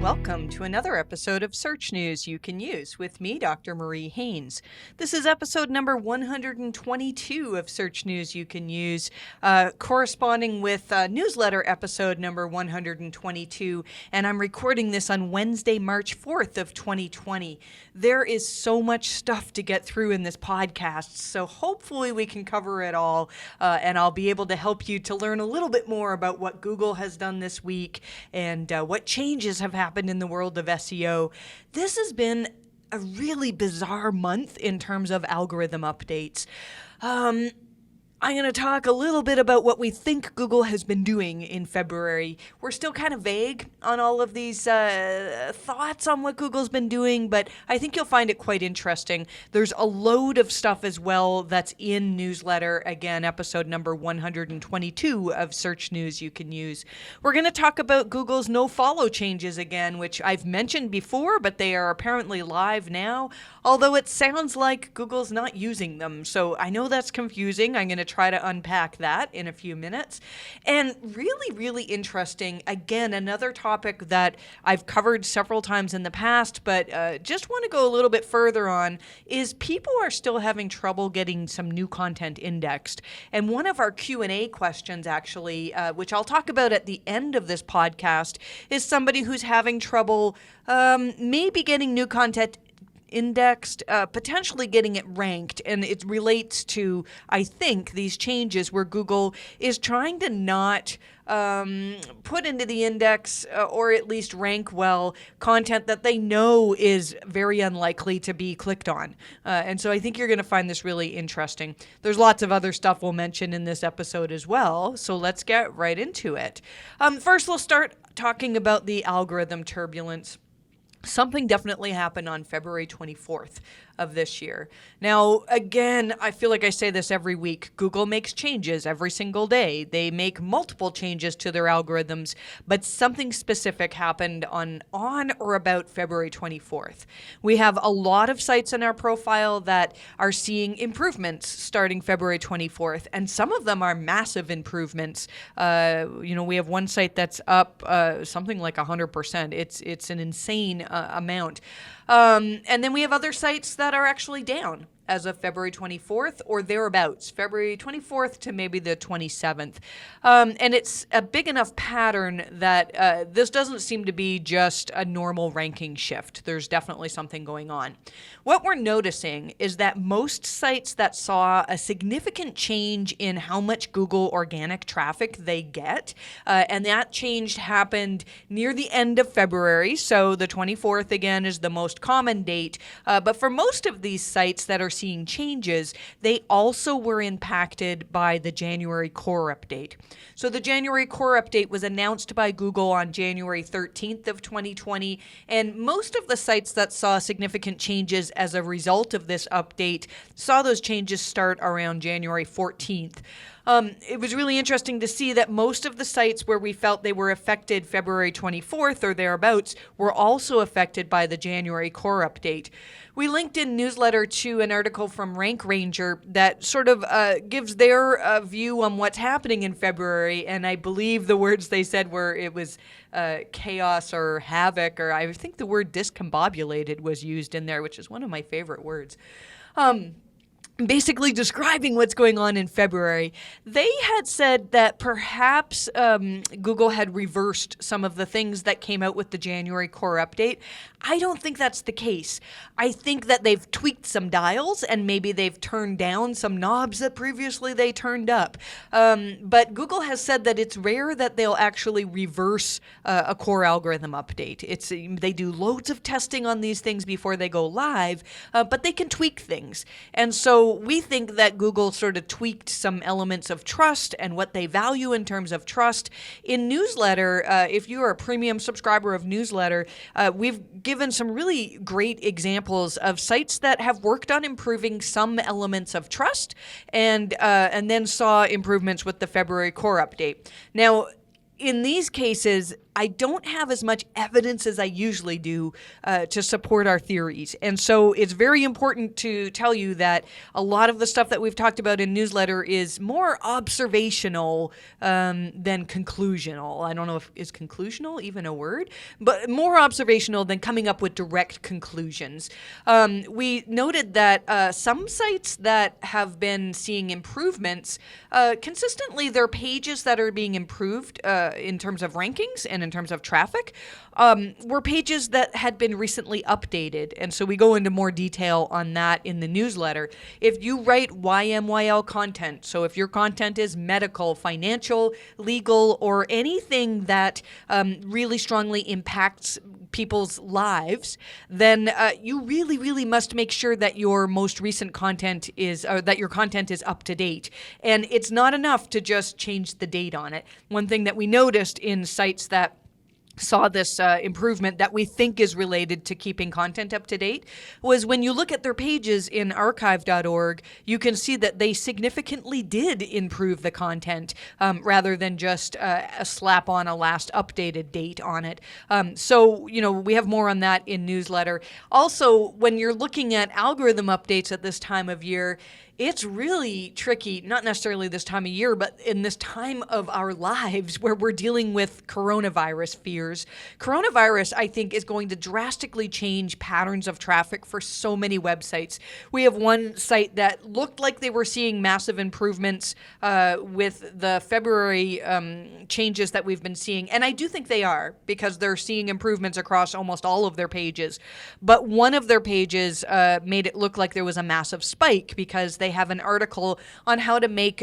welcome to another episode of Search News You Can Use with me, Dr. Marie Haynes. This is episode number 122 of Search News You Can Use, corresponding with newsletter episode number 122, and I'm recording this on Wednesday, March 4th of 2020. There is so much stuff to get through in this podcast, so hopefully we can cover it all, and I'll be able to help you to learn a little bit more about what Google has done this week and what changes have happened in the world of SEO. This has been a really bizarre month in terms of algorithm updates. I'm going to talk a little bit about what we think Google has been doing in February. We're still kind of vague on all of these thoughts on what Google's been doing, but I think you'll find it quite interesting. There's a load of stuff as well that's in newsletter, again, episode number 122 of Search News You Can Use. We're going to talk about Google's Nofollow changes again, which I've mentioned before, but they are apparently live now, although it sounds like Google's not using them. So I know that's confusing. I'm going to try to unpack that in a few minutes. And really, really interesting, again, another topic that I've covered several times in the past, but just want to go a little bit further on, is people are still having trouble getting some new content indexed. And one of our Q&A questions, actually, which I'll talk about at the end of this podcast, is somebody who's having trouble maybe getting new content indexed, potentially getting it ranked, and it relates to, I think, these changes where Google is trying to not put into the index or at least rank well content that they know is very unlikely to be clicked on. And so I think you're going to find this really interesting. There's lots of other stuff we'll mention in this episode as well, so let's get right into it. First, we'll start talking about the algorithm turbulence. Something definitely happened on February 24th of this year. Now, again, I feel like I say this every week. Google makes changes every single day. They make multiple changes to their algorithms, but something specific happened on or about February 24th. We have a lot of sites in our profile that are seeing improvements starting February 24th, and some of them are massive improvements. We have one site that's up something like 100%. It's an insane amount. And then we have other sites that are actually down as of February 24th or thereabouts, February 24th to maybe the 27th. And it's a big enough pattern that this doesn't seem to be just a normal ranking shift. There's definitely something going on. What we're noticing is that most sites that saw a significant change in how much Google organic traffic they get, and that change happened near the end of February, so the 24th again is the most common date, but for most of these sites that are seeing changes, they also were impacted by the January core update. So the January core update was announced by Google on January 13th of 2020, and most of the sites that saw significant changes as a result of this update saw those changes start around January 14th. It was really interesting to see that most of the sites where we felt they were affected February 24th or thereabouts were also affected by the January core update. We linked in newsletter to an article from Rank Ranger that sort of gives their view on what's happening in February, and I believe the words they said were it was chaos or havoc, or I think the word discombobulated was used in there, which is one of my favorite words. Basically describing what's going on in February. They had said that perhaps Google had reversed some of the things that came out with the January core update. I don't think that's the case. I think that they've tweaked some dials and maybe they've turned down some knobs that previously they turned up. But Google has said that it's rare that they'll actually reverse a core algorithm update. They do loads of testing on these things before they go live, but they can tweak things. And so we think that Google sort of tweaked some elements of trust and what they value in terms of trust. In newsletter, if you are a premium subscriber of newsletter, we've given some really great examples of sites that have worked on improving some elements of trust and then saw improvements with the February core update. Now, in these cases, I don't have as much evidence as I usually do to support our theories. And so it's very important to tell you that a lot of the stuff that we've talked about in newsletter is more observational than conclusional. I don't know if is conclusional even a word, but more observational than coming up with direct conclusions. We noted that some sites that have been seeing improvements, consistently their pages that are being improved in terms of rankings and in terms of traffic were pages that had been recently updated. And so we go into more detail on that in the newsletter. If you write YMYL content, so if your content is medical, financial, legal, or anything that really strongly impacts people's lives, then you really, really must make sure that your most recent content is, or that your content is up to date. And it's not enough to just change the date on it. One thing that we noticed in sites that saw this improvement that we think is related to keeping content up to date was when you look at their pages in archive.org, you can see that they significantly did improve the content rather than just a slap on a last updated date on it. So, you know, we have more on that in newsletter. Also, when you're looking at algorithm updates at this time of year, it's really tricky, not necessarily this time of year, but in this time of our lives where we're dealing with coronavirus fears. Coronavirus, I think, is going to drastically change patterns of traffic for so many websites. We have one site that looked like they were seeing massive improvements with the February changes that we've been seeing. And I do think they are, because they're seeing improvements across almost all of their pages. But one of their pages made it look like there was a massive spike because they have an article on how to make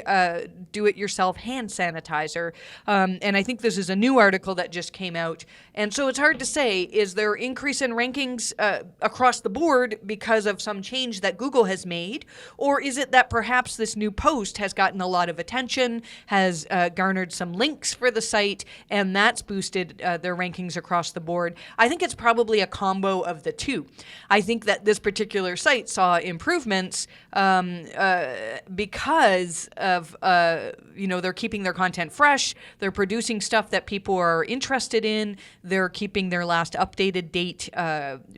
do-it-yourself hand sanitizer. And I think this is a new article that just came out. And so it's hard to say, is there increase in rankings across the board because of some change that Google has made? Or is it that perhaps this new post has gotten a lot of attention, has garnered some links for the site, and that's boosted their rankings across the board? I think it's probably a combo of the two. I think that this particular site saw improvements because of, they're keeping their content fresh, they're producing stuff that people are interested in, they're keeping their last updated date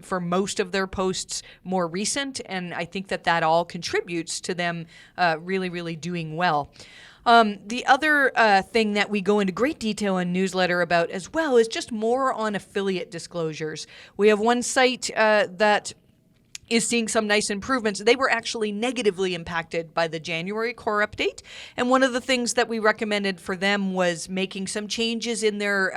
for most of their posts more recent, and I think that that all contributes to them really, really doing well. The other thing that we go into great detail in newsletter about as well is just more on affiliate disclosures. We have one site that is seeing some nice improvements. They were actually negatively impacted by the January core update. And one of the things that we recommended for them was making some changes in their,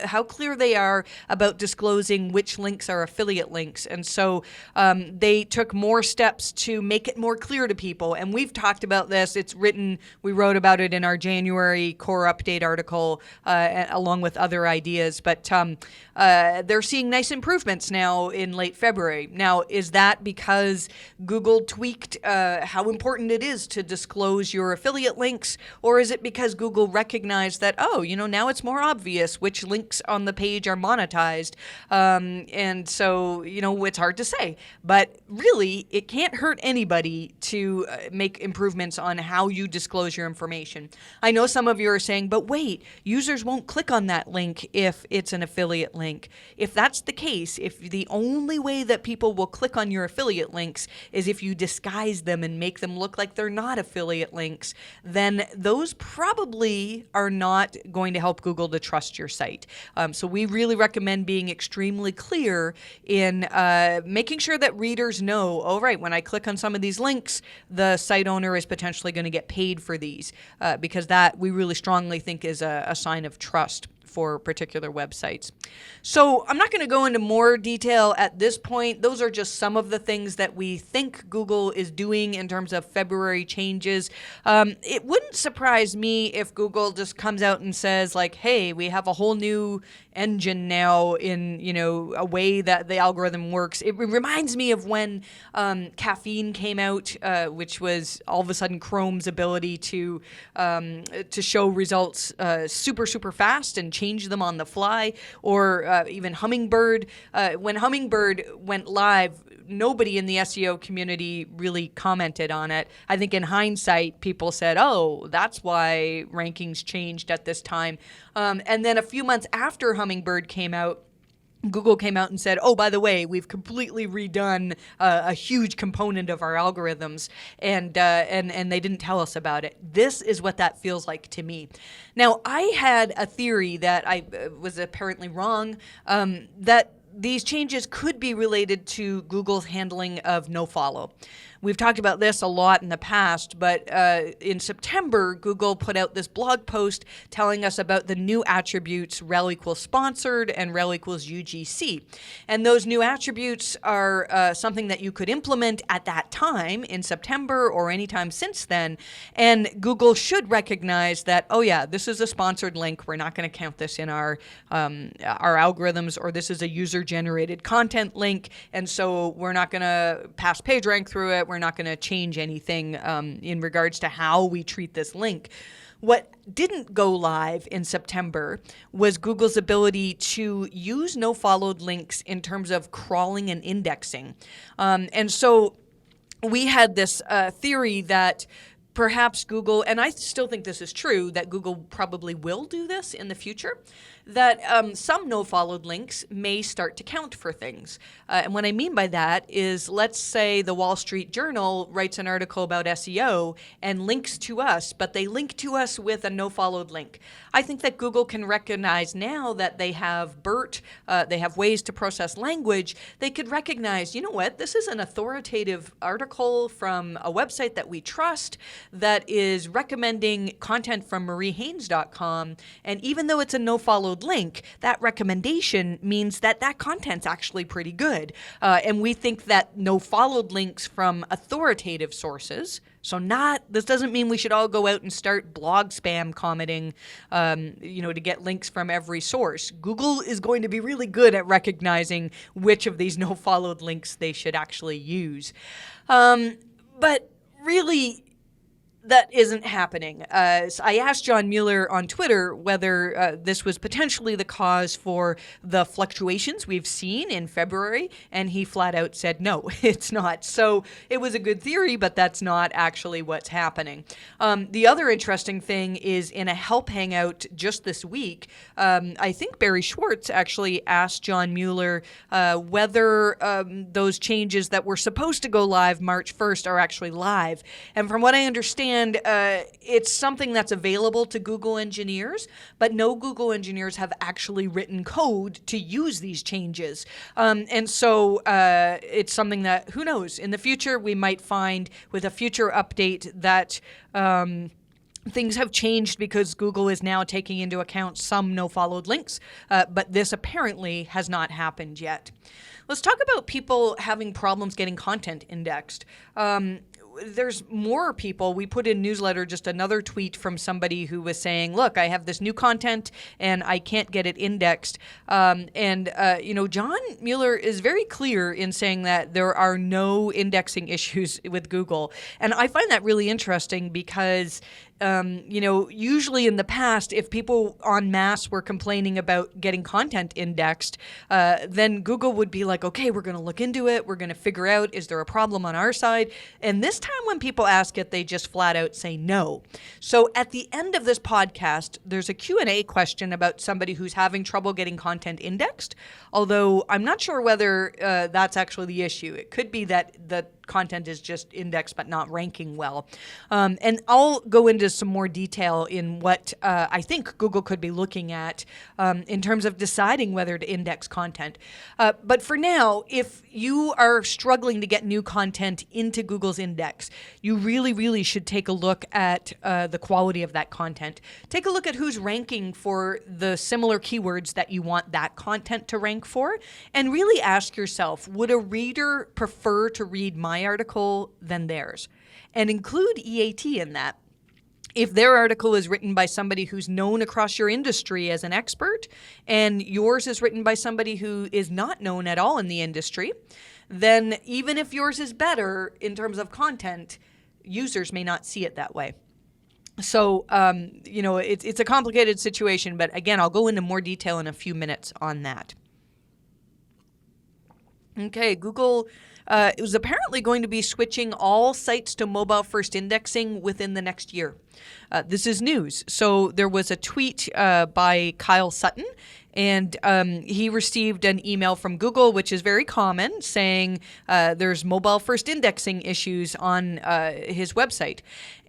how clear they are about disclosing which links are affiliate links. And so they took more steps to make it more clear to people. And we've talked about this. It's written, we wrote about it in our January core update article, along with other ideas. But they're seeing nice improvements now in late February. Now, is that because Google tweaked how important it is to disclose your affiliate links, or is it because Google recognized that, now it's more obvious which links on the page are monetized? And so, it's hard to say. But really, it can't hurt anybody to make improvements on how you disclose your information. I know some of you are saying, but wait, users won't click on that link if it's an affiliate link. If that's the case, if the only way that people will click on your affiliate links is if you disguise them and make them look like they're not affiliate links, then those probably are not going to help Google to trust your site. So we really recommend being extremely clear in making sure that readers know, oh, right, when I click on some of these links, the site owner is potentially going to get paid for these, because that we really strongly think is a sign of trust for particular websites. So I'm not going to go into more detail at this point. Those are just some of the things that we think Google is doing in terms of February changes. It wouldn't surprise me if Google just comes out and says, like, hey, we have a whole new engine now in, a way that the algorithm works. It reminds me of when caffeine came out, which was all of a sudden Chrome's ability to show results super, super fast and change them on the fly, or even Hummingbird. When Hummingbird went live, nobody in the SEO community really commented on it. I think in hindsight, people said, oh, that's why rankings changed at this time. And then a few months after Hummingbird came out, Google came out and said, oh, by the way, we've completely redone a huge component of our algorithms, and they didn't tell us about it. This is what that feels like to me. Now, I had a theory that I was apparently wrong, that these changes could be related to Google's handling of nofollow. We've talked about this a lot in the past, but in September, Google put out this blog post telling us about the new attributes rel equals sponsored and rel equals UGC. And those new attributes are something that you could implement at that time in September or anytime since then. And Google should recognize that, oh yeah, this is a sponsored link. We're not going to count this in our algorithms, or this is a user-generated content link, and so we're not going to pass PageRank through it. We're not going to change anything in regards to how we treat this link. What didn't go live in September was Google's ability to use no-followed links in terms of crawling and indexing. And so we had this theory that perhaps Google, and I still think this is true, that Google probably will do this in the future, that some no-followed links may start to count for things. And what I mean by that is, let's say the Wall Street Journal writes an article about SEO and links to us, but they link to us with a no-followed link. I think that Google can recognize now that they have BERT, they have ways to process language. They could recognize, you know what, this is an authoritative article from a website that we trust that is recommending content from mariehaynes.com, and even though it's a no-followed link, that recommendation means that that content's actually pretty good. And we think that no-followed links from authoritative sources, this doesn't mean we should all go out and start blog spam commenting, to get links from every source. Google is going to be really good at recognizing which of these no-followed links they should actually use. But really, that isn't happening. So I asked John Mueller on Twitter whether this was potentially the cause for the fluctuations we've seen in February, and he flat out said, no, it's not. So it was a good theory, but that's not actually what's happening. The other interesting thing is, in a help hangout just this week, I think Barry Schwartz actually asked John Mueller whether those changes that were supposed to go live March 1st are actually live. And from what I understand, it's something that's available to Google engineers, but no Google engineers have actually written code to use these changes. And so it's something that, who knows, in the future we might find with a future update that things have changed because Google is now taking into account some no-followed links, but this apparently has not happened yet. Let's talk about people having problems getting content indexed. There's more people. We put in newsletter just another tweet from somebody who was saying, look, I have this new content and I can't get it indexed. John Mueller is very clear in saying that there are no indexing issues with Google. And I find that really interesting because usually in the past, if people en masse were complaining about getting content indexed, then Google would be like, okay, we're going to look into it. We're going to figure out, is there a problem on our side? And this time when people ask it, they just flat out say no. So at the end of this podcast, there's a Q&A question about somebody who's having trouble getting content indexed, although I'm not sure whether that's actually the issue. It could be that the content is just indexed but not ranking well. And I'll go into some more detail in what I think Google could be looking at in terms of deciding whether to index content. But for now, if you are struggling to get new content into Google's index, you really, really should take a look at the quality of that content. Take a look at who's ranking for the similar keywords that you want that content to rank for, and really ask yourself, would a reader prefer to read my article than theirs? And include EAT in that. If their article is written by somebody who's known across your industry as an expert, and yours is written by somebody who is not known at all in the industry, then even if yours is better in terms of content, users may not see it that way. So, it's a complicated situation, but again, I'll go into more detail in a few minutes on that. Okay, Google is apparently going to be switching all sites to mobile-first indexing within the next year. This is news. So there was a tweet by Kyle Sutton, and he received an email from Google, which is very common, saying there's mobile-first indexing issues on his website.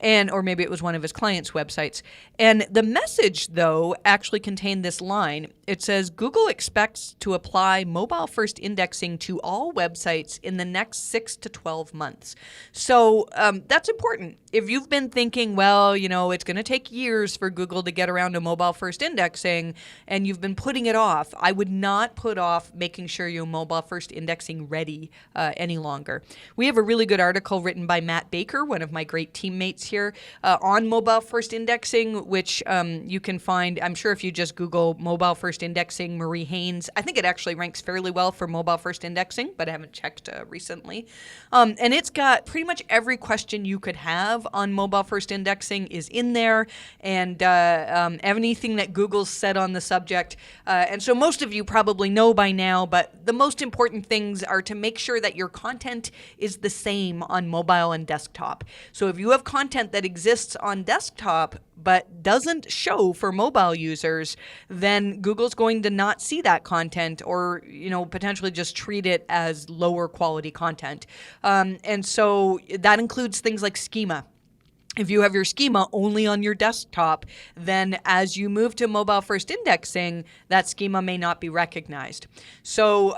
Or maybe it was one of his clients' websites. And the message, though, actually contained this line. It says, Google expects to apply mobile-first indexing to all websites in the next 6 to 12 months. So that's important. If you've been thinking, well, it's going to take years for Google to get around to mobile-first indexing, and you've been putting it off, I would not put off making sure you're mobile-first indexing ready any longer. We have a really good article written by Matt Baker, one of my great teammates here, on mobile-first indexing, which you can find, I'm sure if you just Google mobile-first indexing, Marie Haynes, I think it actually ranks fairly well for mobile-first indexing, but I haven't checked recently. And it's got pretty much every question you could have on mobile-first indexing is in there, and anything that Google's said on the subject. And so most of you probably know by now, but the most important things are to make sure that your content is the same on mobile and desktop. So if you have content that exists on desktop but doesn't show for mobile users, then Google's going to not see that content, or potentially just treat it as lower quality content. And so that includes things like schema. If you have your schema only on your desktop, then as you move to mobile-first indexing, that schema may not be recognized. So,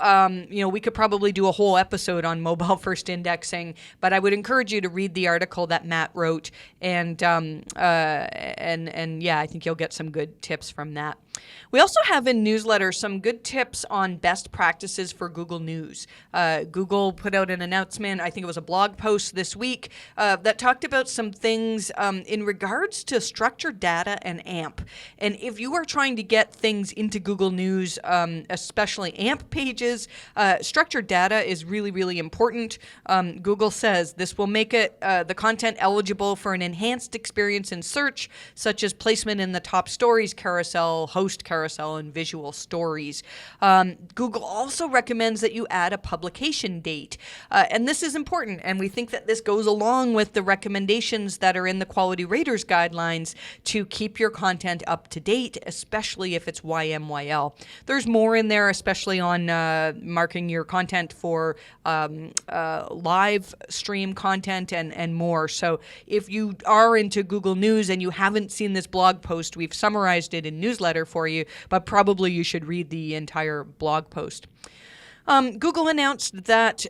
we could probably do a whole episode on mobile-first indexing, but I would encourage you to read the article that Matt wrote, and I think you'll get some good tips from that. We also have in newsletter some good tips on best practices for Google News. Google put out an announcement, I think it was a blog post this week, that talked about some things in regards to structured data and AMP. And if you are trying to get things into Google News, especially AMP pages, structured data is really, really important. Google says this will make it the content eligible for an enhanced experience in search, such as placement in the top stories carousel, host carousel, and visual stories. Google also recommends that you add a publication date. And this is important, and we think that this goes along with the recommendations that are in the Quality Raters guidelines to keep your content up to date, especially if it's YMYL. There's more in there, especially on marking your content for live stream content and more. So if you are into Google News and you haven't seen this blog post, we've summarized it in newsletter for you, but probably you should read the entire blog post. Google announced that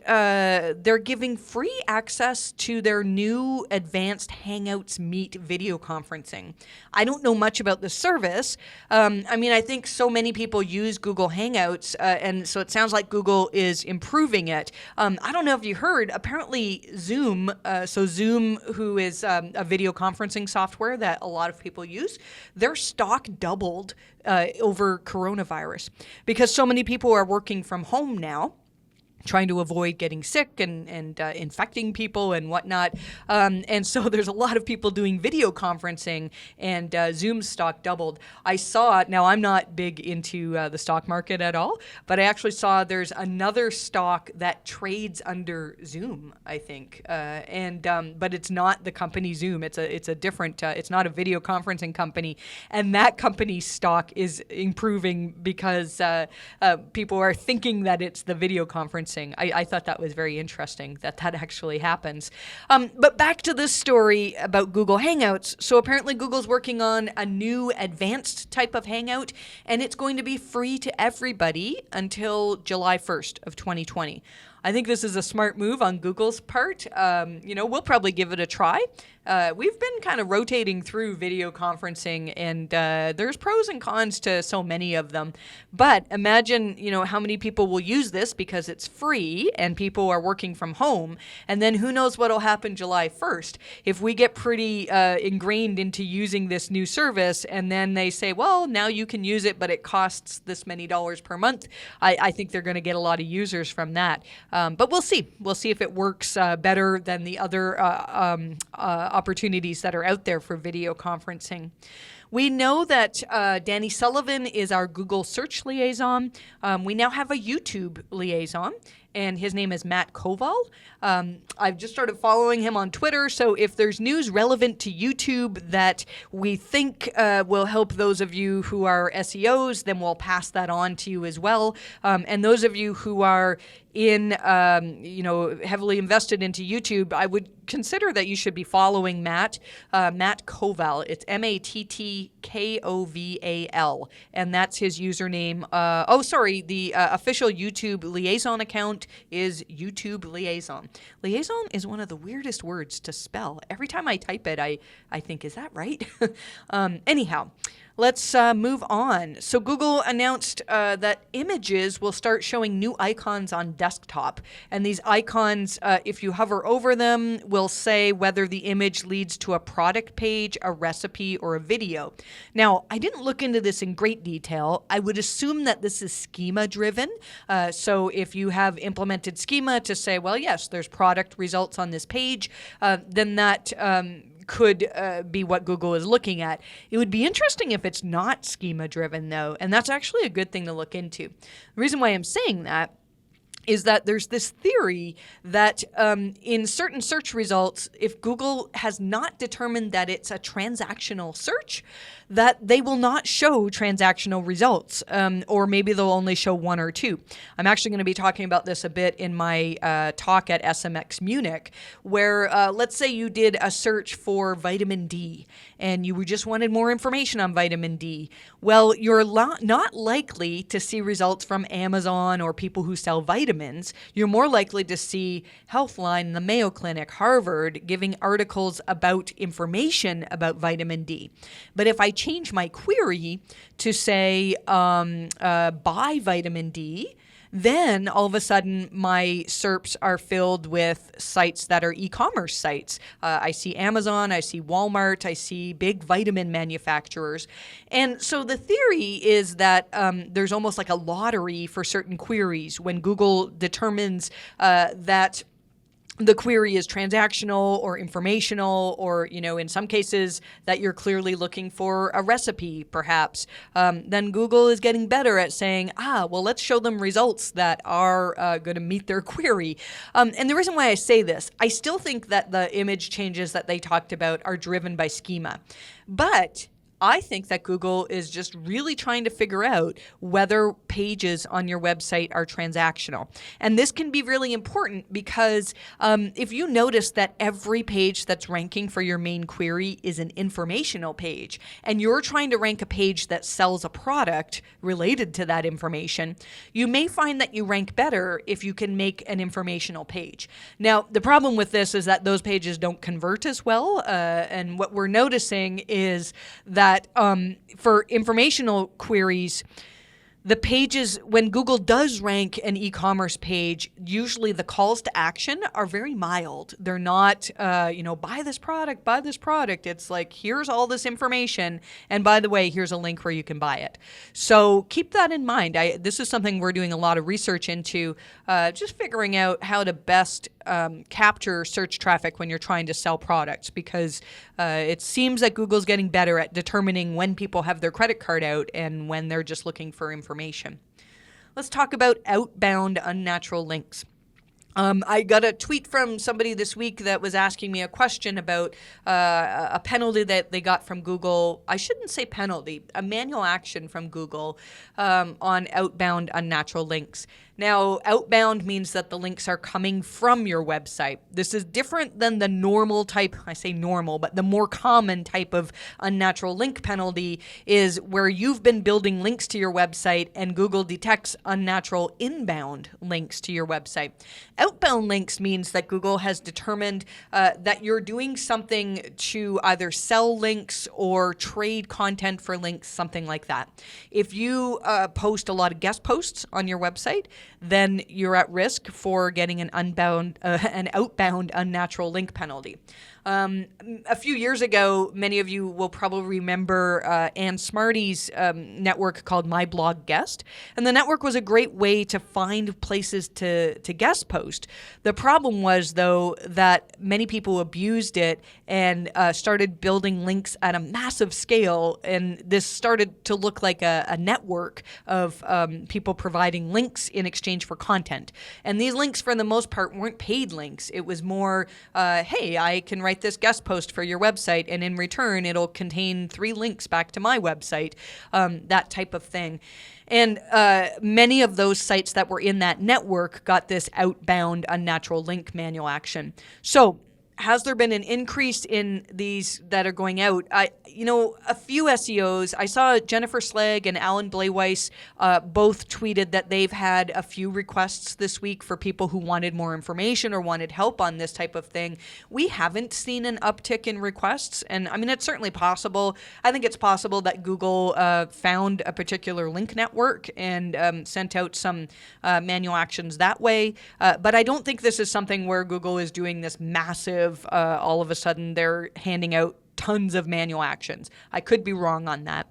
they're giving free access to their new advanced Hangouts Meet video conferencing. I don't know much about the service. I think so many people use Google Hangouts, and so it sounds like Google is improving it. I don't know if you heard, apparently Zoom, Zoom, who is a video conferencing software that a lot of people use, their stock doubled over coronavirus because so many people are working from home now, trying to avoid getting sick and infecting people and whatnot. And so there's a lot of people doing video conferencing, and Zoom's stock doubled. I saw, now I'm not big into the stock market at all, but I actually saw there's another stock that trades under Zoom, I think. But it's not the company Zoom. It's a different, it's not a video conferencing company. And that company's stock is improving because people are thinking that it's the video conferencing. I thought that was very interesting that actually happens. But back to this story about Google Hangouts. So apparently Google's working on a new advanced type of Hangout, and it's going to be free to everybody until July 1st of 2020. I think this is a smart move on Google's part. We'll probably give it a try. We've been kind of rotating through video conferencing, and there's pros and cons to so many of them. But imagine, how many people will use this because it's free and people are working from home. And then who knows what will happen July 1st. If we get pretty ingrained into using this new service, and then they say, well, now you can use it, but it costs this many dollars per month, I think they're going to get a lot of users from that. But we'll see. We'll see if it works better than the other opportunities that are out there for video conferencing. We know that Danny Sullivan is our Google Search Liaison. We now have a YouTube Liaison. and his name is Matt Koval. I've just started following him on Twitter, so if there's news relevant to YouTube that we think will help those of you who are SEOs, then we'll pass that on to you as well. And those of you who are heavily invested into YouTube, I would consider that you should be following Matt Koval. It's MattKoval, and that's his username. The official YouTube Liaison account is YouTube Liaison. Liaison is one of the weirdest words to spell. Every time I type it, I think, is that right? Anyhow. Let's move on. So Google announced that images will start showing new icons on desktop. And these icons, if you hover over them, will say whether the image leads to a product page, a recipe, or a video. Now, I didn't look into this in great detail. I would assume that this is schema driven. So if you have implemented schema to say, well, yes, there's product results on this page, then that could be what Google is looking at. It would be interesting if it's not schema driven though, and that's actually a good thing to look into. The reason why I'm saying that is that there's this theory that in certain search results, if Google has not determined that it's a transactional search, that they will not show transactional results, or maybe they'll only show one or two. I'm actually going to be talking about this a bit in my talk at SMX Munich, where let's say you did a search for vitamin D and you just wanted more information on vitamin D. Well, you're not likely to see results from Amazon or people who sell vitamins. You're more likely to see Healthline, the Mayo Clinic, Harvard giving articles about information about vitamin D. But if I change my query to say, buy vitamin D, then all of a sudden my SERPs are filled with sites that are e-commerce sites. I see Amazon, I see Walmart, I see big vitamin manufacturers. And so the theory is that there's almost like a lottery for certain queries when Google determines that the query is transactional or informational, or, in some cases that you're clearly looking for a recipe, perhaps. Then Google is getting better at saying, let's show them results that are going to meet their query. And the reason why I say this, I still think that the image changes that they talked about are driven by schema. But I think that Google is just really trying to figure out whether pages on your website are transactional. And this can be really important because if you notice that every page that's ranking for your main query is an informational page, and you're trying to rank a page that sells a product related to that information, you may find that you rank better if you can make an informational page. Now, the problem with this is that those pages don't convert as well. And what we're noticing is that for informational queries, the pages, when Google does rank an e-commerce page, usually the calls to action are very mild. They're not, buy this product. It's like, here's all this information. And by the way, here's a link where you can buy it. So keep that in mind. This is something we're doing a lot of research into, just figuring out how to best capture search traffic when you're trying to sell products, because it seems that Google's getting better at determining when people have their credit card out and when they're just looking for information. Let's talk about outbound unnatural links. I got a tweet from somebody this week that was asking me a question about a penalty that they got from Google. I shouldn't say penalty, a manual action from Google on outbound unnatural links. Now, outbound means that the links are coming from your website. This is different than the normal type, I say normal, but the more common type of unnatural link penalty is where you've been building links to your website and Google detects unnatural inbound links to your website. Outbound links means that Google has determined that you're doing something to either sell links or trade content for links, something like that. If you post a lot of guest posts on your website, then you're at risk for getting an outbound unnatural link penalty. A few years ago, many of you will probably remember Ann Smarty's network called My Blog Guest. And the network was a great way to find places to guest post. The problem was, though, that many people abused it and started building links at a massive scale. And this started to look like a network of people providing links in exchange for content. And these links, for the most part, weren't paid links. It was more, hey, I can write this guest post for your website, and in return, it'll contain 3 links back to my website, that type of thing. And many of those sites that were in that network got this outbound unnatural link manual action. So has there been an increase in these that are going out? A few SEOs, I saw Jennifer Slegg and Alan Blaiweiss both tweeted that they've had a few requests this week for people who wanted more information or wanted help on this type of thing. We haven't seen an uptick in requests, and I mean, it's certainly possible. I think it's possible that Google found a particular link network and sent out some manual actions that way, but I don't think this is something where Google is doing this massive all of a sudden they're handing out tons of manual actions. I could be wrong on that.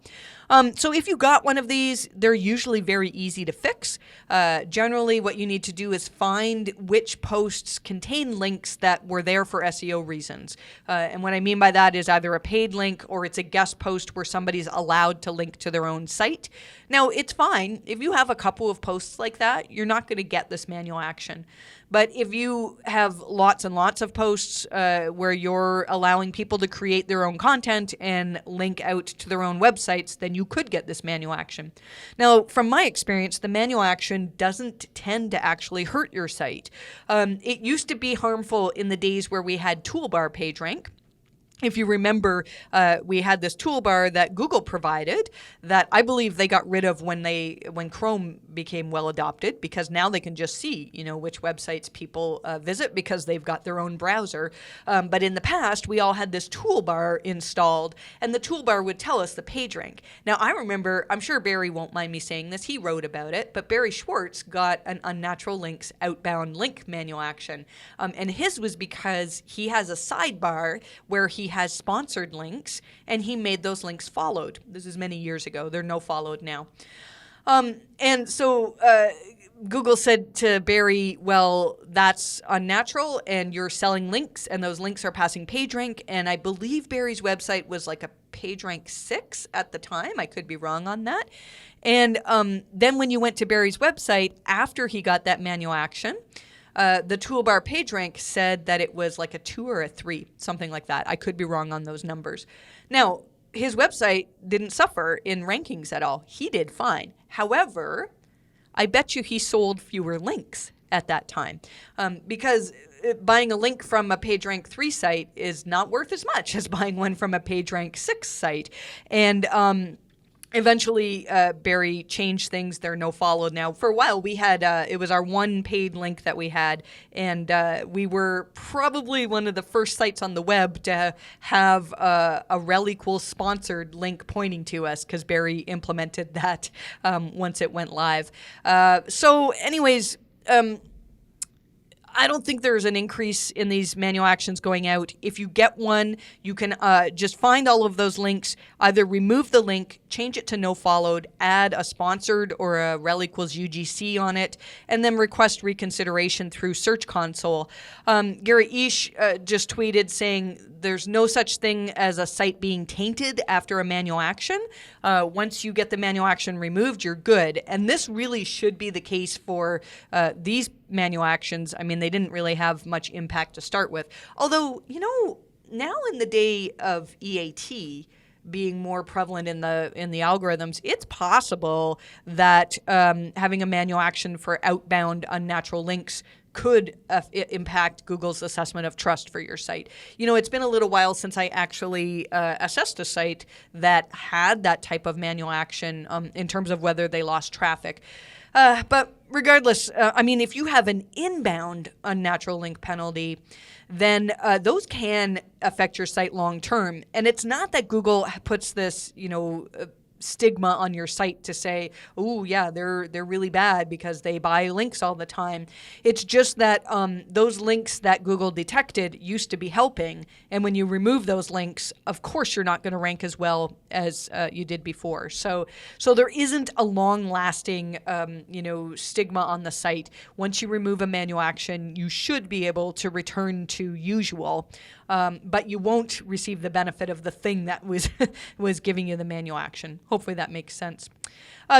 So if you got one of these, they're usually very easy to fix. Generally, what you need to do is find which posts contain links that were there for SEO reasons. And what I mean by that is either a paid link or it's a guest post where somebody's allowed to link to their own site. Now, it's fine. If you have a couple of posts like that, you're not going to get this manual action. But if you have lots and lots of posts where you're allowing people to create their own content and link out to their own websites, then you could get this manual action. Now, from my experience, the manual action doesn't tend to actually hurt your site. It used to be harmful in the days where we had toolbar PageRank. If you remember, we had this toolbar that Google provided that I believe they got rid of when Chrome became well adopted, because now they can just see, which websites people visit because they've got their own browser. But in the past, we all had this toolbar installed, and the toolbar would tell us the page rank. Now, I remember, I'm sure Barry won't mind me saying this, he wrote about it, but Barry Schwartz got an unnatural links outbound link manual action. And his was because he has a sidebar where he has sponsored links, and he made those links followed. This is many years ago. They're no followed now. And so Google said to Barry, well, that's unnatural, and you're selling links, and those links are passing PageRank. And I believe Barry's website was like a PageRank 6 at the time. I could be wrong on that. And then when you went to Barry's website after he got that manual action, the toolbar PageRank said that it was like a 2 or a 3, something like that. I could be wrong on those numbers. Now, his website didn't suffer in rankings at all. He did fine. However, I bet you he sold fewer links at that time because buying a link from a PageRank 3 site is not worth as much as buying one from a PageRank 6 site. And eventually, Barry changed things. They're no followed now. For a while, we had, it was our one paid link that we had, and we were probably one of the first sites on the web to have a rel equals sponsored link pointing to us, because Barry implemented that once it went live. So anyways, I don't think there's an increase in these manual actions going out. If you get one, you can just find all of those links, either remove the link, change it to no followed, add a sponsored or a rel equals UGC on it, and then request reconsideration through Search Console. Gary Ish just tweeted saying there's no such thing as a site being tainted after a manual action. Once you get the manual action removed, you're good. And this really should be the case for these manual actions. I mean, they didn't really have much impact to start with. Although, now in the day of EAT being more prevalent in the algorithms, it's possible that having a manual action for outbound unnatural links could impact Google's assessment of trust for your site. It's been a little while since I actually assessed a site that had that type of manual action in terms of whether they lost traffic. But regardless, if you have an inbound unnatural link penalty, then those can affect your site long term. And it's not that Google puts this, stigma on your site to say, oh yeah, they're really bad because they buy links all the time. It's just that those links that Google detected used to be helping, and when you remove those links, of course you're not going to rank as well as you did before. So there isn't a long-lasting stigma on the site. Once you remove a manual action, you should be able to return to usual. But you won't receive the benefit of the thing that was giving you the manual action. Hopefully that makes sense.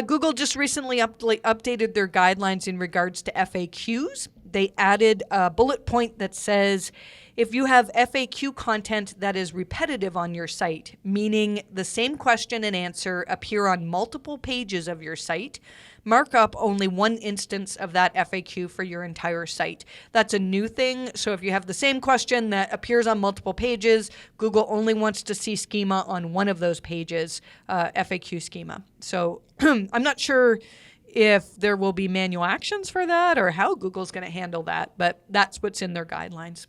Google just recently updated their guidelines in regards to FAQs. They added a bullet point that says, if you have FAQ content that is repetitive on your site, meaning the same question and answer appear on multiple pages of your site, mark up only one instance of that FAQ for your entire site. That's a new thing. So if you have the same question that appears on multiple pages, Google only wants to see schema on one of those pages, FAQ schema. So I'm not sure if there will be manual actions for that or how Google's going to handle that, but that's what's in their guidelines.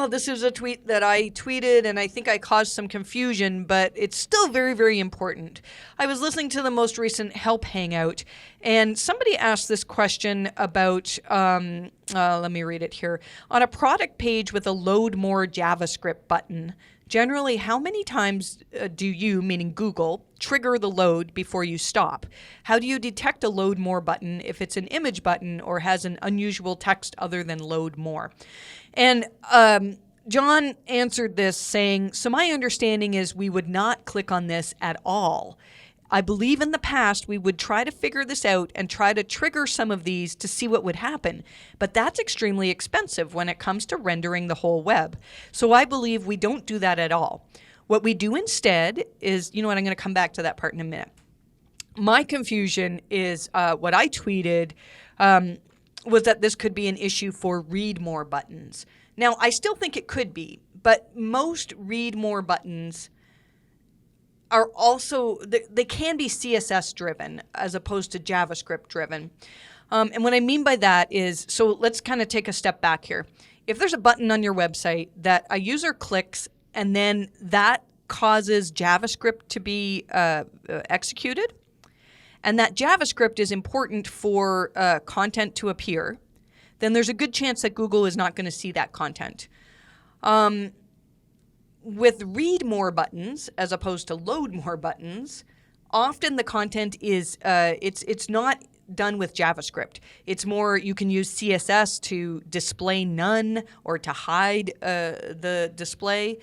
This is a tweet that I tweeted, and I think I caused some confusion, but it's still very, very important. I was listening to the most recent Help Hangout, and somebody asked this question about, let me read it here. On a product page with a load more JavaScript button, generally, how many times do you, meaning Google, trigger the load before you stop? How do you detect a load more button if it's an image button or has an unusual text other than load more? And John answered this saying, so my understanding is we would not click on this at all. I believe in the past we would try to figure this out and try to trigger some of these to see what would happen. But that's extremely expensive when it comes to rendering the whole web. So I believe we don't do that at all. What we do instead is, you know what, I'm going to come back to that part in a minute. My confusion is what I tweeted was that this could be an issue for read more buttons. Now, I still think it could be, but most read more buttons are also, they can be CSS driven as opposed to JavaScript driven. And what I mean by that is, so let's kind of take a step back here. If there's a button on your website that a user clicks and then that causes JavaScript to be executed, and that JavaScript is important for content to appear, then there's a good chance that Google is not going to see that content. With read more buttons, as opposed to load more buttons, often the content is, it's not done with JavaScript. It's more, you can use CSS to display none or to hide the display.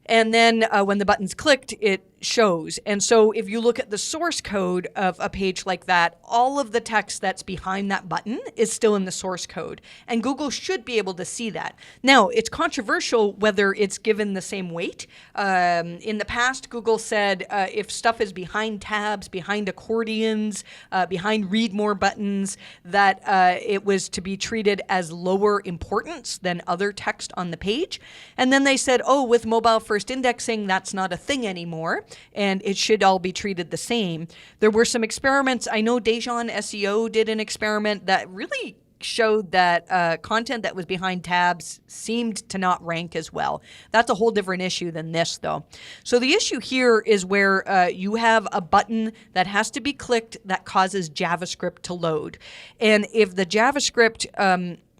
And then when the button's clicked, it shows. And so if you look at the source code of a page like that, all of the text that's behind that button is still in the source code. And Google should be able to see that. Now, it's controversial whether it's given the same weight. In the past, Google said if stuff is behind tabs, behind accordions, behind read more buttons, that it was to be treated as lower importance than other text on the page. And then they said, oh, with mobile first indexing, that's not a thing anymore, and it should all be treated the same. There were some experiments. I know Dejan SEO did an experiment that really showed that content that was behind tabs seemed to not rank as well. That's a whole different issue than this, though. So the issue here is where you have a button that has to be clicked that causes JavaScript to load. And if the JavaScript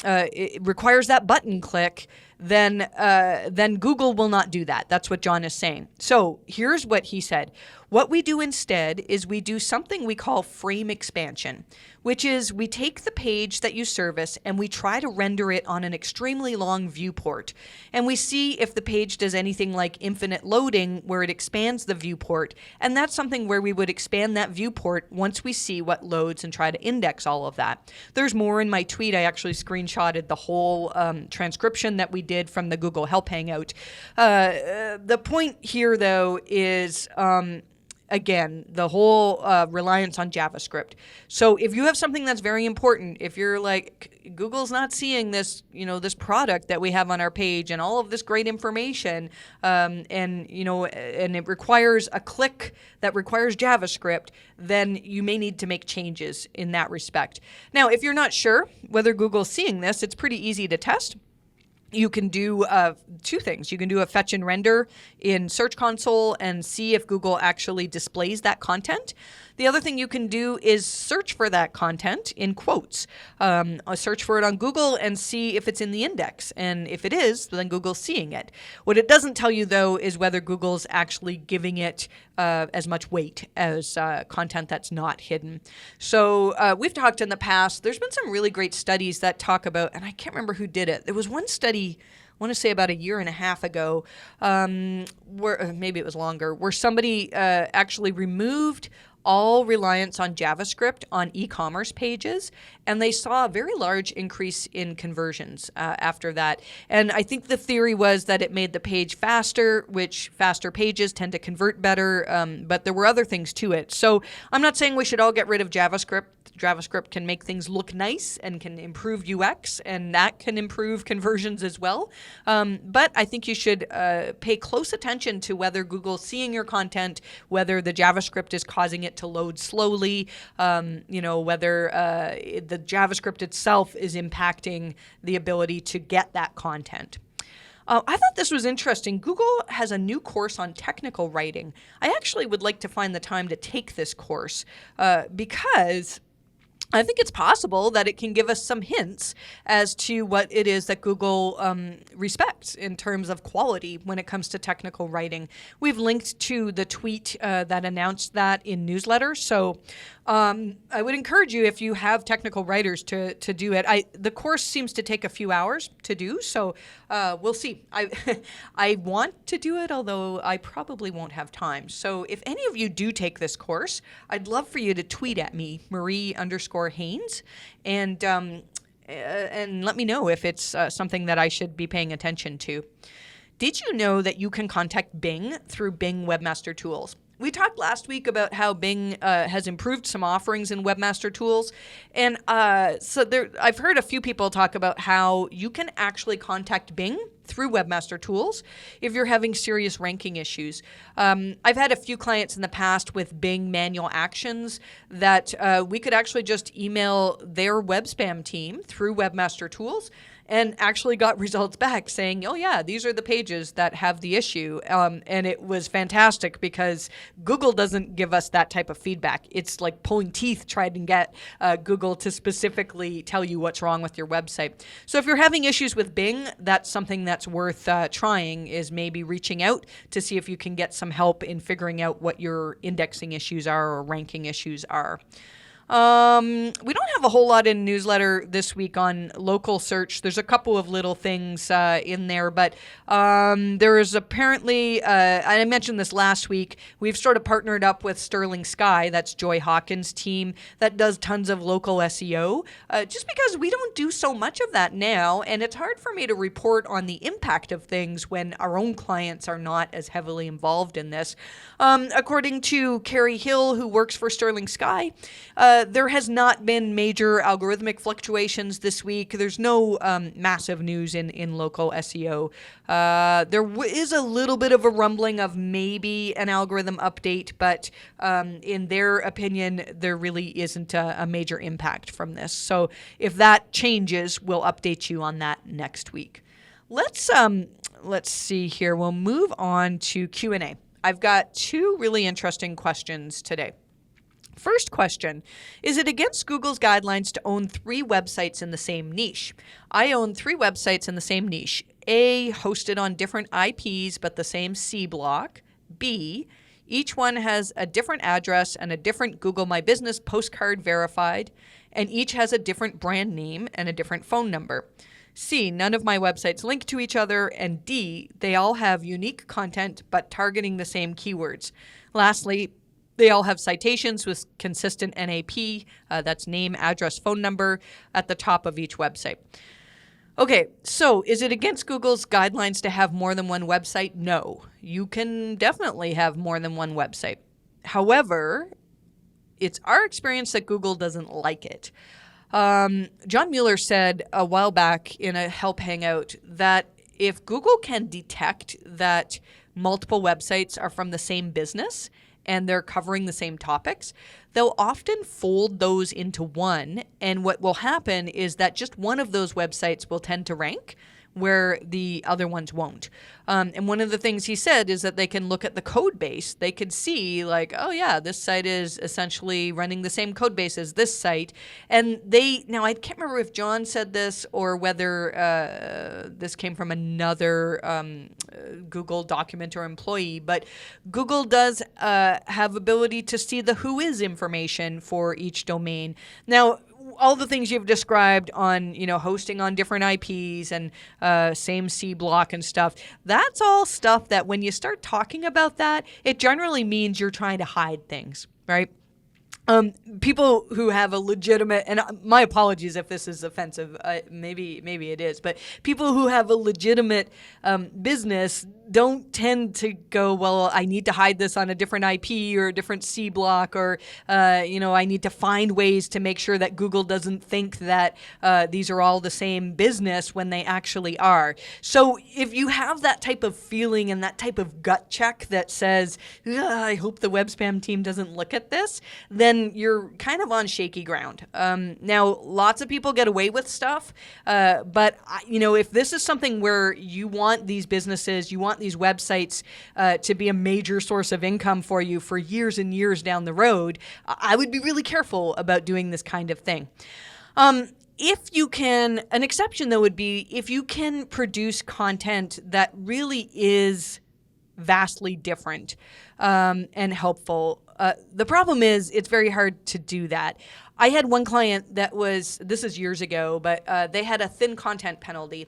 it requires that button click, then Google will not do that. That's what John is saying. So here's what he said. What we do instead is we do something we call frame expansion, which is we take the page that you service and we try to render it on an extremely long viewport. And we see if the page does anything like infinite loading where it expands the viewport. And that's something where we would expand that viewport once we see what loads and try to index all of that. There's more in my tweet. I actually screenshotted the whole transcription that we did from the Google Help Hangout. The point here, though, is again, the whole reliance on JavaScript. So if you have something that's very important, if you're like, Google's not seeing this, this product that we have on our page and all of this great information, and it requires a click that requires JavaScript, then you may need to make changes in that respect. Now, if you're not sure whether Google's seeing this, it's pretty easy to test. you can do two things. You can do a fetch and render in Search Console and see if Google actually displays that content. The other thing you can do is search for that content in quotes. Search for it on Google and see if it's in the index. And if it is, then Google's seeing it. What it doesn't tell you, though, is whether Google's actually giving it as much weight as content that's not hidden. So we've talked in the past, there's been some really great studies that talk about, and I can't remember who did it. There was one study, I want to say about 1.5 years ago, where maybe it was longer, where somebody actually removed all reliance on JavaScript on e-commerce pages, and they saw a very large increase in conversions after that. And I think the theory was that it made the page faster, which faster pages tend to convert better, but there were other things to it. So I'm not saying we should all get rid of JavaScript. JavaScript can make things look nice and can improve UX, and that can improve conversions as well. But I think you should pay close attention to whether Google's seeing your content, whether the JavaScript is causing it to load slowly, whether the JavaScript itself is impacting the ability to get that content. I thought this was interesting. Google has a new course on technical writing. I actually would like to find the time to take this course because I think it's possible that it can give us some hints as to what it is that Google respects in terms of quality when it comes to technical writing. We've linked to the tweet that announced that in newsletters. So I would encourage you, if you have technical writers, to do it. The course seems to take a few hours to do, so we'll see. I want to do it, although I probably won't have time. So if any of you do take this course, I'd love for you to tweet at me, Marie_Haynes, and let me know if it's something that I should be paying attention to. Did you know that you can contact Bing through Bing Webmaster Tools? We talked last week about how Bing has improved some offerings in Webmaster Tools. And I've heard a few people talk about how you can actually contact Bing through Webmaster Tools if you're having serious ranking issues. I've had a few clients in the past with Bing manual actions that we could actually just email their web spam team through Webmaster Tools, and actually got results back saying, oh yeah, these are the pages that have the issue. And it was fantastic because Google doesn't give us that type of feedback. It's like pulling teeth trying to get Google to specifically tell you what's wrong with your website. So if you're having issues with Bing, that's something that's worth trying, is maybe reaching out to see if you can get some help in figuring out what your indexing issues are or ranking issues are. We don't have a whole lot in newsletter this week on local search. There's a couple of little things in there, but there is apparently, I mentioned this last week, we've sort of partnered up with Sterling Sky, that's Joy Hawkins' team, that does tons of local SEO, just because we don't do so much of that now, and it's hard for me to report on the impact of things when our own clients are not as heavily involved in this. According to Carrie Hill, who works for Sterling Sky, there has not been major algorithmic fluctuations this week. There's no massive news in local SEO. There is a little bit of a rumbling of maybe an algorithm update, but in their opinion, there really isn't a major impact from this. So if that changes, we'll update you on that next week. Let's see here. We'll move on to Q&A. I've got two really interesting questions today. First question, is it against Google's guidelines to own 3 websites in the same niche? I own 3 websites in the same niche. A, hosted on different IPs but the same C block. B, each one has a different address and a different Google My Business postcard verified, and each has a different brand name and a different phone number. C, none of my websites link to each other. And D, they all have unique content but targeting the same keywords. Lastly, they all have citations with consistent NAP, that's name, address, phone number, at the top of each website. Okay, so is it against Google's guidelines to have more than one website? No, you can definitely have more than one website. However, it's our experience that Google doesn't like it. John Mueller said a while back in a Help Hangout that if Google can detect that multiple websites are from the same business and they're covering the same topics, they'll often fold those into one. And what will happen is that just one of those websites will tend to rank, where the other ones won't. And one of the things he said is that they can look at the code base. They could see like, oh yeah, this site is essentially running the same code base as this site. And now I can't remember if John said this or whether this came from another Google document or employee, but Google does have ability to see the who is information for each domain. Now, all the things you've described on, hosting on different IPs and same C block and stuff, that's all stuff that when you start talking about that, it generally means you're trying to hide things, right? People who have a legitimate, and my apologies if this is offensive, maybe it is, but people who have a legitimate business don't tend to go, well, I need to hide this on a different IP or a different C block, or, I need to find ways to make sure that Google doesn't think that these are all the same business when they actually are. So if you have that type of feeling and that type of gut check that says, I hope the web spam team doesn't look at this, then you're kind of on shaky ground. Now, lots of people get away with stuff, but if this is something where you want these businesses, you want these websites to be a major source of income for you for years and years down the road, I would be really careful about doing this kind of thing. If you can, an exception though would be if you can produce content that really is vastly different and helpful. The problem is it's very hard to do that. I had one client this is years ago, but they had a thin content penalty.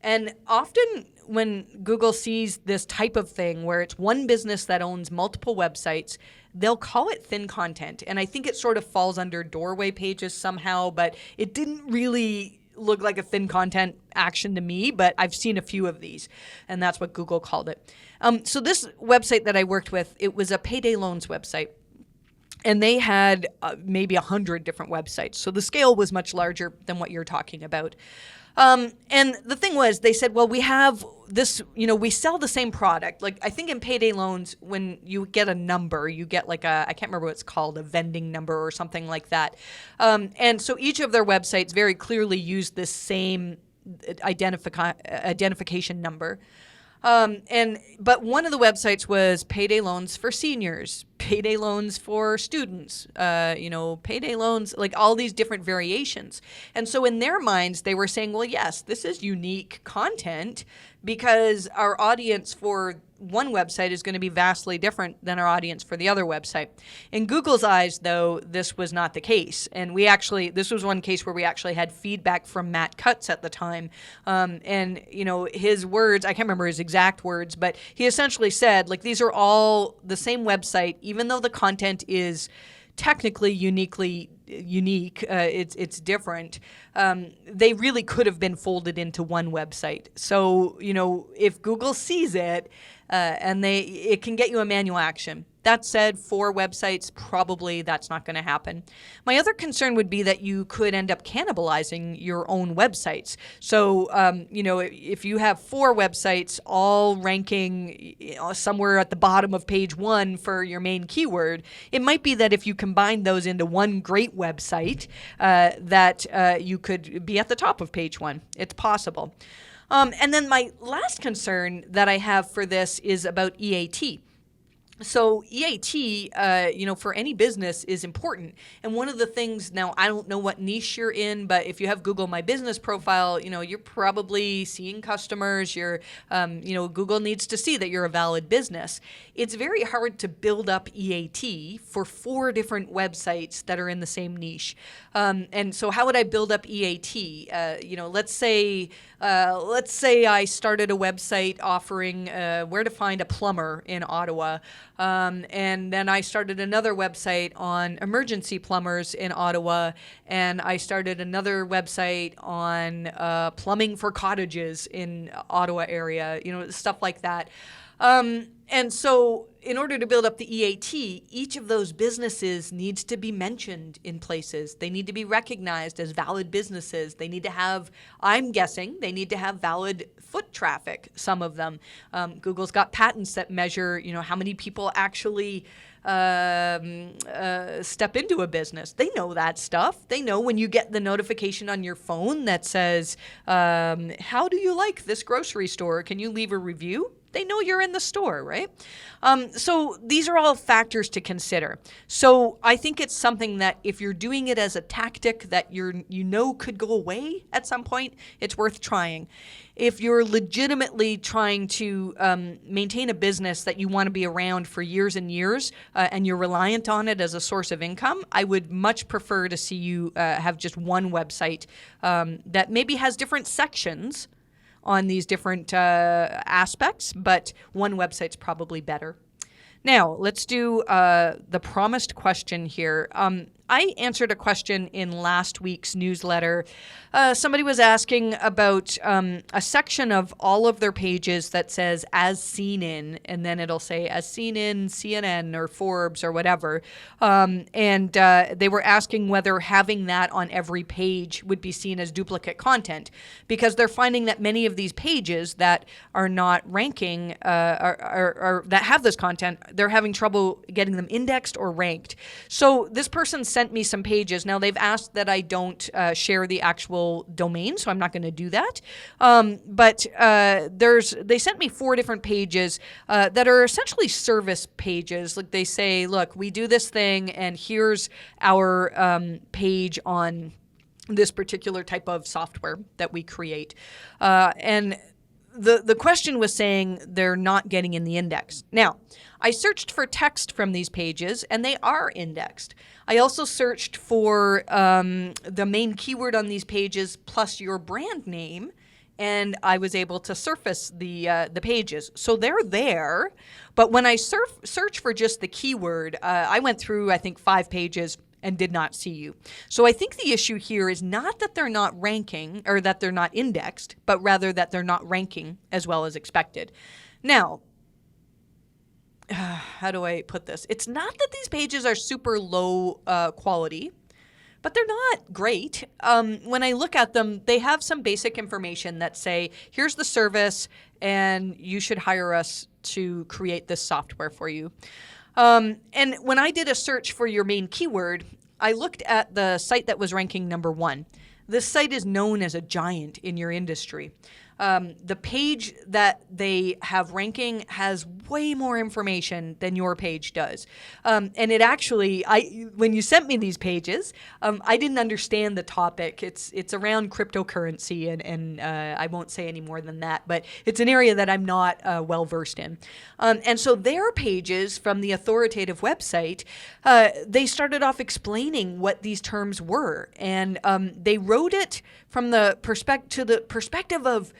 And often when Google sees this type of thing where it's one business that owns multiple websites, they'll call it thin content. And I think it sort of falls under doorway pages somehow, but it didn't really look like a thin content action to me, but I've seen a few of these, and that's what Google called it. So this website that I worked with, it was a payday loans website, and they had maybe 100 different websites. So the scale was much larger than what you're talking about. And the thing was, they said, well, we have this, we sell the same product. Like, I think in payday loans, when you get a number, you get like I can't remember what it's called, a vending number or something like that. And so each of their websites very clearly use this same identification number. But one of the websites was payday loans for seniors, payday loans for students, payday loans, like all these different variations. And so in their minds, they were saying, well, yes, this is unique content because our audience for one website is going to be vastly different than our audience for the other website. In Google's eyes, though, this was not the case. And this was one case where we actually had feedback from Matt Cutts at the time. And his words, I can't remember his exact words, but he essentially said, like, these are all the same website, even though the content is technically unique, it's different. They really could have been folded into one website. So, if Google sees it, it can get you a manual action. That said, for websites, probably that's not going to happen. My other concern would be that you could end up cannibalizing your own websites. So, if you have 4 websites all ranking somewhere at the bottom of page 1 for your main keyword, it might be that if you combine those into one great website, that you could be at the top of page 1. It's possible. And then my last concern that I have for this is about EAT. So EAT, for any business is important. And one of the things, now I don't know what niche you're in, but if you have Google My Business profile, you're probably seeing customers. Google needs to see that you're a valid business. It's very hard to build up EAT for 4 different websites that are in the same niche. And so how would I build up EAT? Let's say I started a website offering where to find a plumber in Ottawa. And then I started another website on emergency plumbers in Ottawa, and I started another website on plumbing for cottages in Ottawa area, stuff like that. And so in order to build up the EAT, each of those businesses needs to be mentioned in places. They need to be recognized as valid businesses. They need to have, I'm guessing, they need to have valid foot traffic, some of them. Google's got patents that measure, how many people actually step into a business. They know that stuff. They know when you get the notification on your phone that says, how do you like this grocery store? Can you leave a review? They know you're in the store, right? So these are all factors to consider. So I think it's something that if you're doing it as a tactic that you know could go away at some point, it's worth trying. If you're legitimately trying to maintain a business that you want to be around for years and years, and you're reliant on it as a source of income, I would much prefer to see you have just one website that maybe has different sections on these different aspects, but one website's probably better. Now, let's do the promised question here. I answered a question in last week's newsletter. Somebody was asking about a section of all of their pages that says as seen in, and then it'll say as seen in CNN or Forbes or whatever. And they were asking whether having that on every page would be seen as duplicate content, because they're finding that many of these pages that are not ranking or that have this content, they're having trouble getting them indexed or ranked. So this person sent me some pages. Now, they've asked that I don't share the actual domain, so I'm not going to do that. But they sent me 4 different pages that are essentially service pages. Like they say, look, we do this thing, and here's our page on this particular type of software that we create. And the question was saying they're not getting in the index. Now, I searched for text from these pages, and they are indexed. I also searched for the main keyword on these pages plus your brand name, and I was able to surface the pages. So they're there, but when I search for just the keyword, I went through, I think, 5 pages and did not see you. So I think the issue here is not that they're not ranking or that they're not indexed, but rather that they're not ranking as well as expected. Now, how do I put this? It's not that these pages are super low quality, but they're not great. When I look at them, they have some basic information that say, here's the service, and you should hire us to create this software for you. And when I did a search for your main keyword, I looked at the site that was ranking number 1. This site is known as a giant in your industry. The page that they have ranking has way more information than your page does. And it actually, when you sent me these pages, I didn't understand the topic. It's around cryptocurrency, and I won't say any more than that, but it's an area that I'm not well versed in. And so their pages from the authoritative website, they started off explaining what these terms were, and they wrote it from the perspective of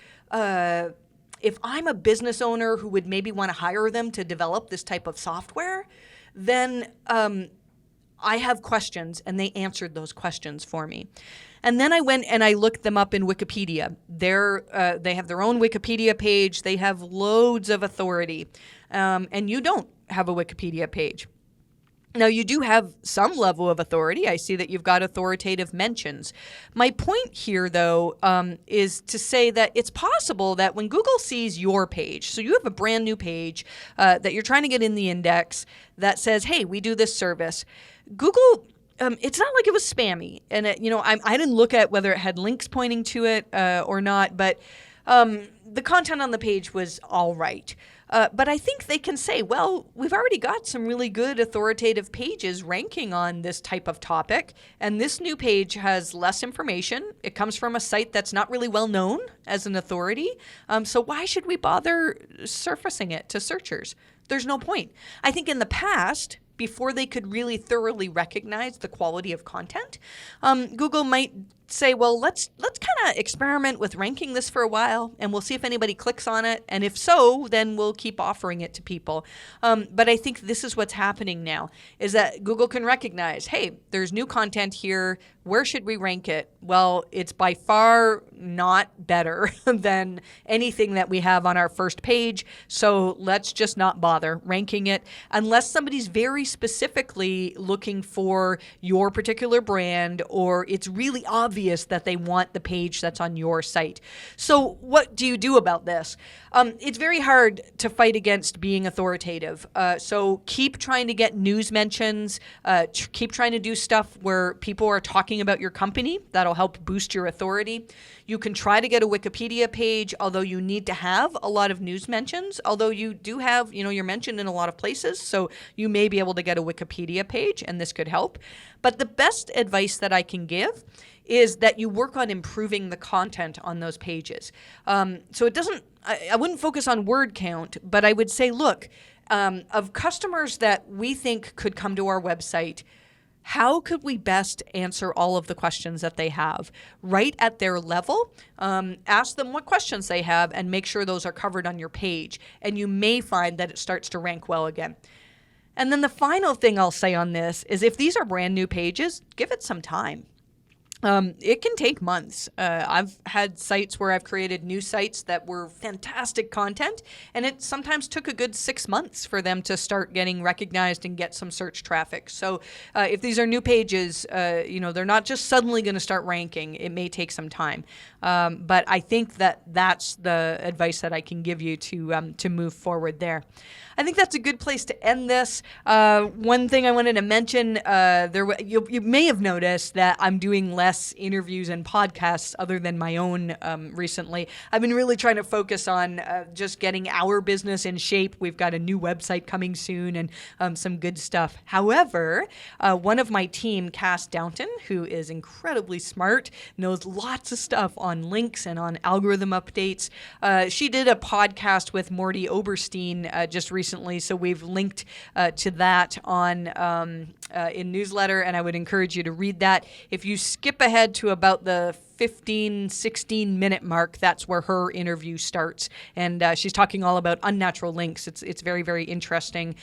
if I'm a business owner who would maybe want to hire them to develop this type of software, then I have questions, and they answered those questions for me. And then I went and I looked them up in Wikipedia. They have their own Wikipedia page. They have loads of authority, and you don't have a Wikipedia page. Now, you do have some level of authority. I see that you've got authoritative mentions. My point here, though, is to say that it's possible that when Google sees your page, so you have a brand new page that you're trying to get in the index that says, hey, we do this service. Google, it's not like it was spammy. And, I didn't look at whether it had links pointing to it or not, but the content on the page was all right. But I think they can say, well, we've already got some really good authoritative pages ranking on this type of topic, and this new page has less information. It comes from a site that's not really well known as an authority. So why should we bother surfacing it to searchers? There's no point. I think in the past, before they could really thoroughly recognize the quality of content, Google might say, well, let's kind of experiment with ranking this for a while, and we'll see if anybody clicks on it. And if so, then we'll keep offering it to people. But I think this is what's happening now, is that Google can recognize, hey, there's new content here. Where should we rank it? Well, it's by far not better than anything that we have on our first page. So let's just not bother ranking it unless somebody's very specifically looking for your particular brand, or it's really obvious obvious that they want the page that's on your site. So what do you do about this? It's very hard to fight against being authoritative. So keep trying to get news mentions, keep trying to do stuff where people are talking about your company. That'll help boost your authority. You can try to get a Wikipedia page, although you need to have a lot of news mentions, although you do have, you're mentioned in a lot of places, so you may be able to get a Wikipedia page, and this could help. But the best advice that I can give is that you work on improving the content on those pages. So it doesn't, I wouldn't focus on word count, but I would say, look, of customers that we think could come to our website, how could we best answer all of the questions that they have right at their level? Ask them what questions they have and make sure those are covered on your page. And you may find that it starts to rank well again. And then the final thing I'll say on this is if these are brand new pages, give it some time. It can take months. I've had sites where I've created new sites that were fantastic content, and it sometimes took a good 6 months for them to start getting recognized and get some search traffic. So if these are new pages, they're not just suddenly going to start ranking. It may take some time. But I think that that's the advice that I can give you to move forward there. I think that's a good place to end this. One thing I wanted to mention, you may have noticed that I'm doing less interviews and podcasts other than my own recently. I've been really trying to focus on just getting our business in shape. We've got a new website coming soon and some good stuff. However, one of my team, Cass Downton, who is incredibly smart, knows lots of stuff on links and on algorithm updates. She did a podcast with Morty Oberstein just recently, so we've linked to that on in newsletter, and I would encourage you to read that. If you skip ahead to about the 16 minute mark, that's where her interview starts, and she's talking all about unnatural links. It's very, very interesting.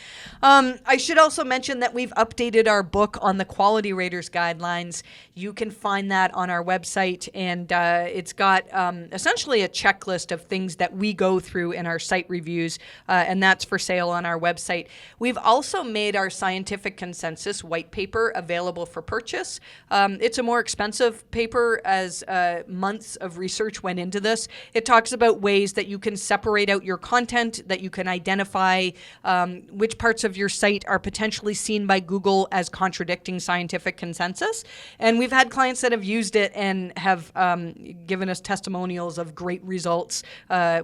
I should also mention that we've updated our book on the Quality Raters guidelines. You can find that on our website, and it's got essentially a checklist of things that we go through in our site reviews, and that's for sale on our website. We've also made our scientific consensus white paper available for purchase. It's a more expensive paper as months of research went into this. It talks about ways that you can separate out your content, that you can identify which parts of your site are potentially seen by Google as contradicting scientific consensus. And we've had clients that have used it and have given us testimonials of great results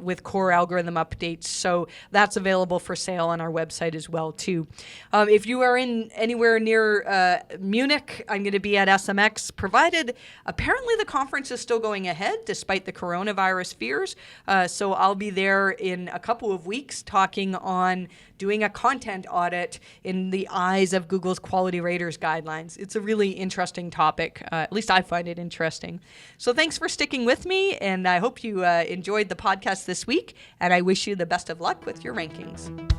with core algorithm updates. So that's available for sale on our website as well, too. If you are in anywhere near Munich, I'm going to be at SMX, provided apparently the conference is still going ahead despite the coronavirus fears. So I'll be there in a couple of weeks talking on doing a content audit in the eyes of Google's Quality Raters guidelines. It's a really interesting topic. At least I find it interesting. So thanks for sticking with me, and I hope you enjoyed the podcast this week, and I wish you the best of luck with your rankings.